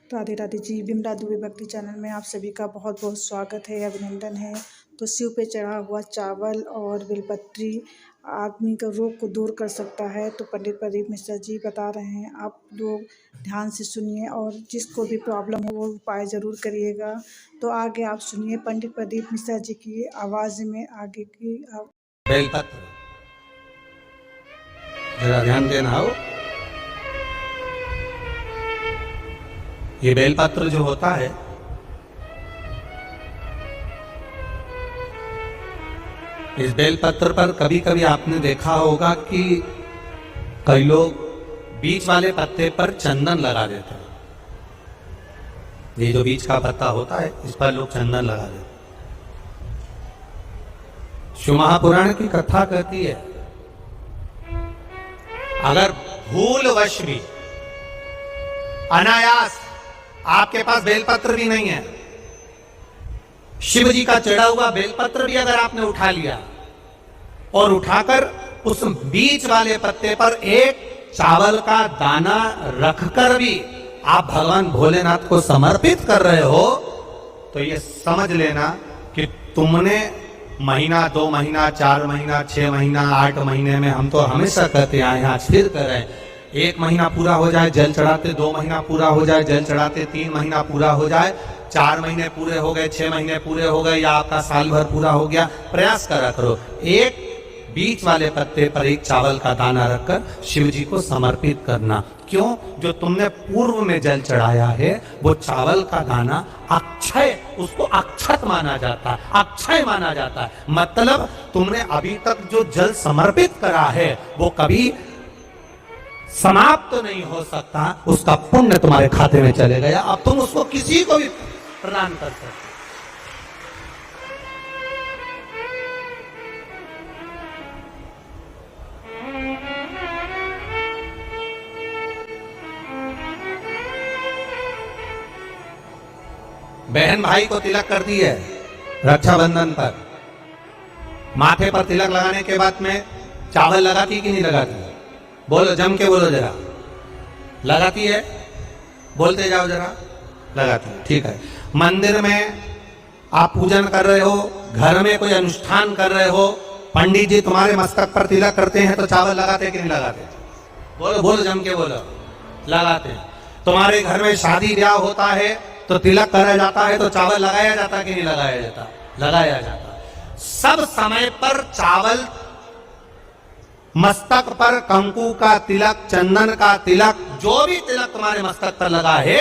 राधे राधे जी। बिमला दुबे भक्ति चैनल में आप सभी का बहुत बहुत स्वागत है, अभिनंदन है। तो शिव पे चढ़ा हुआ चावल और बेलपत्री आदमी का रोग को दूर कर सकता है। तो पंडित प्रदीप मिश्रा जी बता रहे हैं, आप लोग ध्यान से सुनिए और जिसको भी प्रॉब्लम हो वो उपाय ज़रूर करिएगा। तो आगे आप सुनिए पंडित प्रदीप मिश्रा जी की आवाज़ में आगे की बेलपत्र जरा ध्यान देना हो। ये बेलपत्र जो होता है इस बेलपत्र पर कभी कभी आपने देखा होगा कि कई लोग बीच वाले पत्ते पर चंदन लगा देते हैं। ये जो बीच का पत्ता होता है इस पर लोग चंदन लगा देते हैं। शिव महापुराण की कथा कहती है, अगर भूलवश भी अनायास आपके पास बेलपत्र भी नहीं है, शिव जी का चढ़ा हुआ बेलपत्र भी अगर आपने उठा लिया और उठाकर उस बीच वाले पत्ते पर एक चावल का दाना रखकर भी आप भगवान भोलेनाथ को समर्पित कर रहे हो, तो ये समझ लेना कि तुमने महीना, 2 महीना, 4 महीना, 6 महीना, 8 महीने में, हम तो हमेशा कहते आए हैं, आज फिर कर रहे हैं, 1 महीना पूरा हो जाए जल चढ़ाते, 2 महीना पूरा हो जाए जल चढ़ाते, 3 महीना पूरा हो जाए, 4 महीने पूरे हो गए, 6 महीने पूरे हो गए, या आपका साल भर पूरा हो गया, प्रयास करा करो एक बीच वाले पत्ते पर एक चावल का दाना रखकर शिव जी को समर्पित करना। क्यों? जो तुमने पूर्व में जल चढ़ाया है वो चावल का दाना अक्षय, उसको अक्षत माना जाता है, अक्षय माना जाता है। मतलब तुमने अभी तक जो जल समर्पित करा है वो कभी समाप्त तो नहीं हो सकता, उसका पुण्य तुम्हारे खाते में चले गया, अब तुम उसको किसी को भी प्रदान कर सकते। बहन भाई को तिलक करती है रक्षाबंधन पर, माथे पर तिलक लगाने के बाद में चावल लगाती कि नहीं लगाती? बोलो, जम के बोलो जरा। लगाती है? बोलते जाओ जरा। लगाती है, ठीक है। मंदिर में आप पूजन कर रहे हो, घर में कोई अनुष्ठान कर रहे हो, पंडित जी तुम्हारे मस्तक पर तिलक करते हैं तो चावल लगाते कि नहीं लगाते? बोलो बोलो, जम के बोलो। लगाते हैं। तुम्हारे घर में शादी ब्याह होता है तो तिलक करा जाता है तो चावल लगाया जाता कि नहीं लगाया जाता? लगाया जाता। सब समय पर चावल, मस्तक पर कंकु का तिलक, चंदन का तिलक, जो भी तिलक तुम्हारे मस्तक पर लगा है,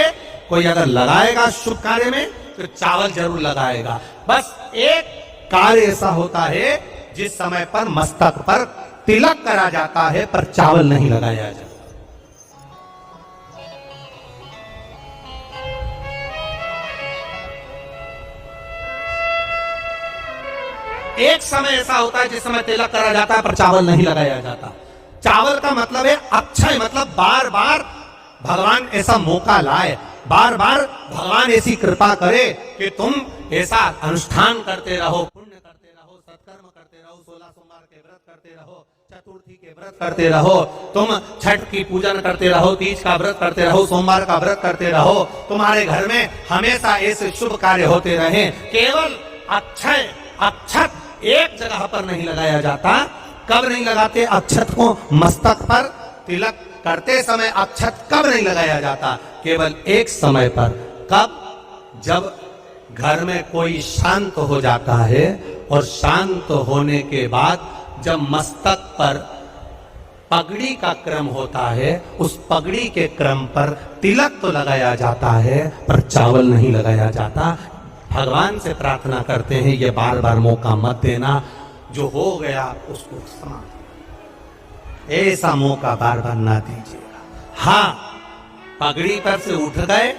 कोई अगर लगाएगा शुभ कार्य में तो चावल जरूर लगाएगा। बस एक कार्य ऐसा होता है जिस समय पर मस्तक पर तिलक करा जाता है पर चावल नहीं लगाया जाता। एक समय ऐसा होता है जिस समय तिलक करा जाता है पर चावल नहीं लगाया जाता। चावल का मतलब है अक्षय, मतलब बार बार भगवान ऐसा मौका लाए, बार बार भगवान ऐसी कृपा करे कि तुम ऐसा अनुष्ठान करते रहो, पुण्य करते रहो, सत्कर्म करते रहो, 16 सोमवार के व्रत करते रहो, चतुर्थी के व्रत करते रहो, तुम छठ की पूजन करते रहो, तीज का व्रत करते रहो, सोमवार का व्रत करते रहो, तुम्हारे घर में हमेशा ऐसे शुभ कार्य होते रहे। केवल अक्षय, अक्षत एक जगह पर नहीं लगाया जाता। कब नहीं लगाते अक्षत को? मस्तक पर तिलक करते समय अक्षत कब नहीं लगाया जाता? केवल एक समय पर। कब? जब घर में कोई शांत हो जाता है, और शांत होने के बाद जब मस्तक पर पगड़ी का क्रम होता है, उस पगड़ी के क्रम पर तिलक तो लगाया जाता है पर चावल नहीं लगाया जाता। भगवान से प्रार्थना करते हैं ये बार बार मौका मत देना, जो हो गया उसको समाप्त, ऐसा मौका बार बार ना दीजिएगा। हाँ, पगड़ी पर से उठ गए,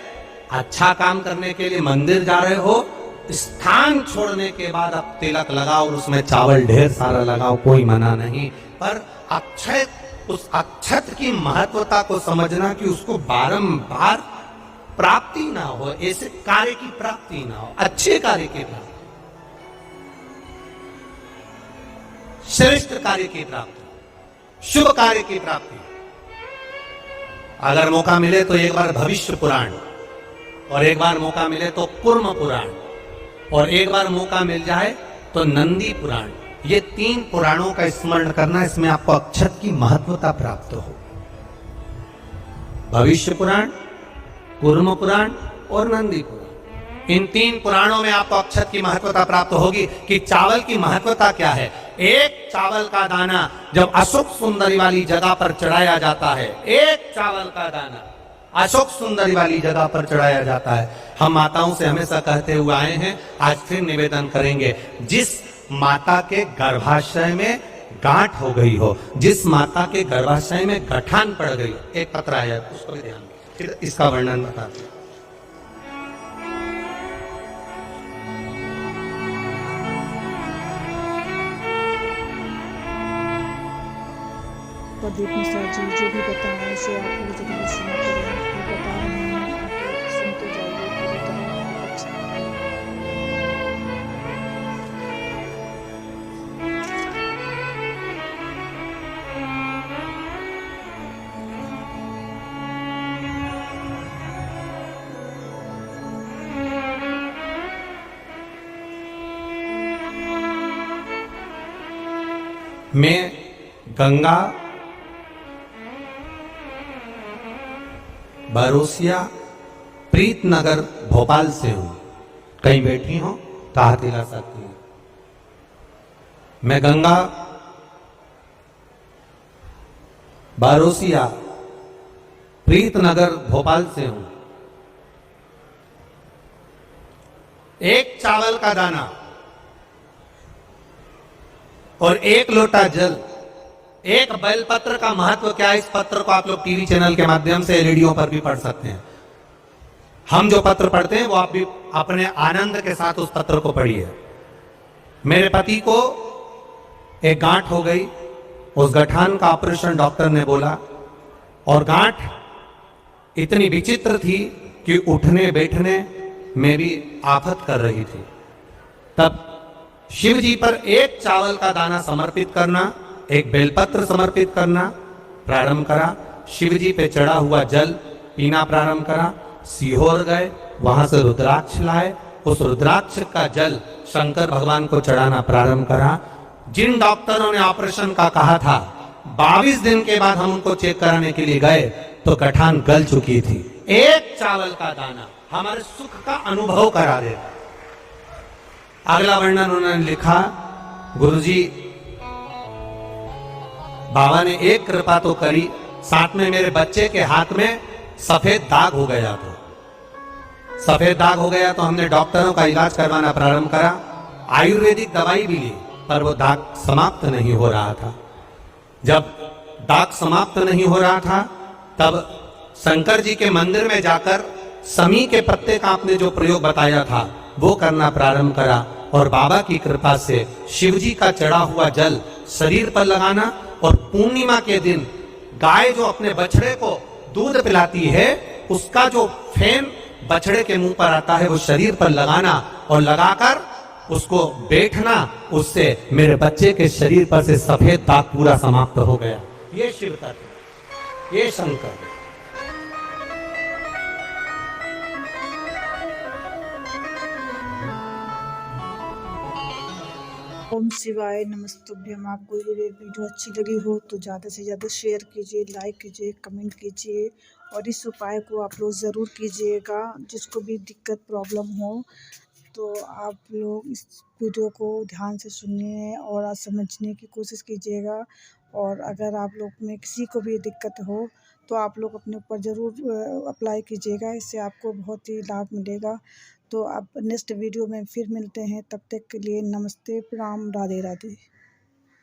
अच्छा काम करने के लिए मंदिर जा रहे हो, स्थान छोड़ने के बाद अब तिलक लगाओ और उसमें चावल ढेर सारा लगाओ, कोई मना नहीं। पर अक्षय, उस अक्षत की महत्वता को समझना कि उसको बारंबार प्राप्ति ना हो, ऐसे कार्य की प्राप्ति ना हो, अच्छे कार्य की प्राप्ति, श्रेष्ठ कार्य की प्राप्ति, शुभ कार्य की प्राप्ति। अगर मौका मिले तो एक बार भविष्य पुराण और एक बार मौका मिले तो कूर्म पुराण, और एक बार मौका मिल जाए तो नंदी पुराण। ये 3 पुराणों का स्मरण करना, इसमें आपको अक्षत की महत्वता प्राप्त हो। भविष्य पुराण, कूर्म पुराण और नंदी पुराण, इन 3 पुराणों में आपको अक्षत की महत्वता प्राप्त होगी कि चावल की महत्वता क्या है। एक चावल का दाना जब अशोक सुंदरी वाली जगह पर चढ़ाया जाता है, एक चावल का दाना अशोक सुंदरी वाली जगह पर चढ़ाया जाता है। हम माताओं से हमेशा कहते हुए आए हैं, आज फिर निवेदन करेंगे, जिस माता के गर्भाशय में गांठ हो गई हो, जिस माता के गर्भाशय में गठान पड़ गई हो, एक पत्र आया उसको भी ध्यान, फिर इसका वर्णन बताते हैं। प्रदीप मिश्रा जी जो भी बताएं उसे आप लोग जरूर सुना करें। वो बता रहे हैं, आप सुनते जाइए, पूरी तरह अच्छा है। मैं गंगा बरोसिया प्रीतनगर भोपाल से हूं। कहीं बैठी हो तो हाथ हिला सकती हूं। मैं गंगा बरोसिया प्रीतनगर भोपाल से हूं। एक चावल का दाना और 1 लोटा जल, एक बेलपत्र का महत्व क्या है, इस पत्र को आप लोग टीवी चैनल के माध्यम से, रेडियो पर भी पढ़ सकते हैं। हम जो पत्र पढ़ते हैं वो आप भी अपने आनंद के साथ उस पत्र को पढ़िए। मेरे पति को एक गांठ हो गई, उस गठान का ऑपरेशन डॉक्टर ने बोला, और गांठ इतनी विचित्र थी कि उठने बैठने में भी आफत कर रही थी। तब शिव जी पर एक चावल का दाना समर्पित करना, एक बेलपत्र समर्पित करना प्रारंभ करा। शिव जी पे चढ़ा हुआ जल पीना प्रारंभ करा। सीहोर गए, वहां से रुद्राक्ष लाए, उस रुद्राक्ष का जल शंकर भगवान को चढ़ाना प्रारंभ करा। जिन डॉक्टरों ने ऑपरेशन का कहा था, 22 दिन के बाद हम उनको चेक कराने के लिए गए तो गठान गल चुकी थी। एक चावल का दाना हमारे सुख का अनुभव करा देता। अगला वर्णन उन्होंने लिखा, गुरुजी बाबा ने एक कृपा तो करी, साथ में मेरे बच्चे के हाथ में सफेद दाग हो गया। तो सफेद दाग हो गया तो हमने डॉक्टरों का इलाज करवाना प्रारंभ करा, आयुर्वेदिक दवाई भी ली, पर वो दाग समाप्त नहीं हो रहा था। जब दाग समाप्त नहीं हो रहा था तब शंकर जी के मंदिर में जाकर समी के पत्ते का आपने जो प्रयोग बताया था वो करना प्रारंभ करा, और बाबा की कृपा से शिव जी का चढ़ा हुआ जल शरीर पर लगाना, और पूर्णिमा के दिन गाय जो अपने बछड़े को दूध पिलाती है उसका जो फेन बछड़े के मुंह पर आता है वो शरीर पर लगाना, और लगाकर उसको बैठना, उससे मेरे बच्चे के शरीर पर से सफेद दाग पूरा समाप्त हो गया। ये शिव तत्व, ये शंकर। ओम शिवाय नमस्तुभ्यम। आपको ये वीडियो अच्छी लगी हो तो ज़्यादा से ज़्यादा शेयर कीजिए, लाइक कीजिए, कमेंट कीजिए, और इस उपाय को आप लोग ज़रूर कीजिएगा। जिसको भी दिक्कत प्रॉब्लम हो तो आप लोग इस वीडियो को ध्यान से सुनिए और समझने की कोशिश कीजिएगा। और अगर आप लोग में किसी को भी दिक्कत हो तो आप लोग अपने ऊपर ज़रूर अप्लाई कीजिएगा, इससे आपको बहुत ही लाभ मिलेगा। तो अब नेक्स्ट वीडियो में फिर मिलते हैं, तब तक के लिए नमस्ते, प्रणाम, राधे राधे।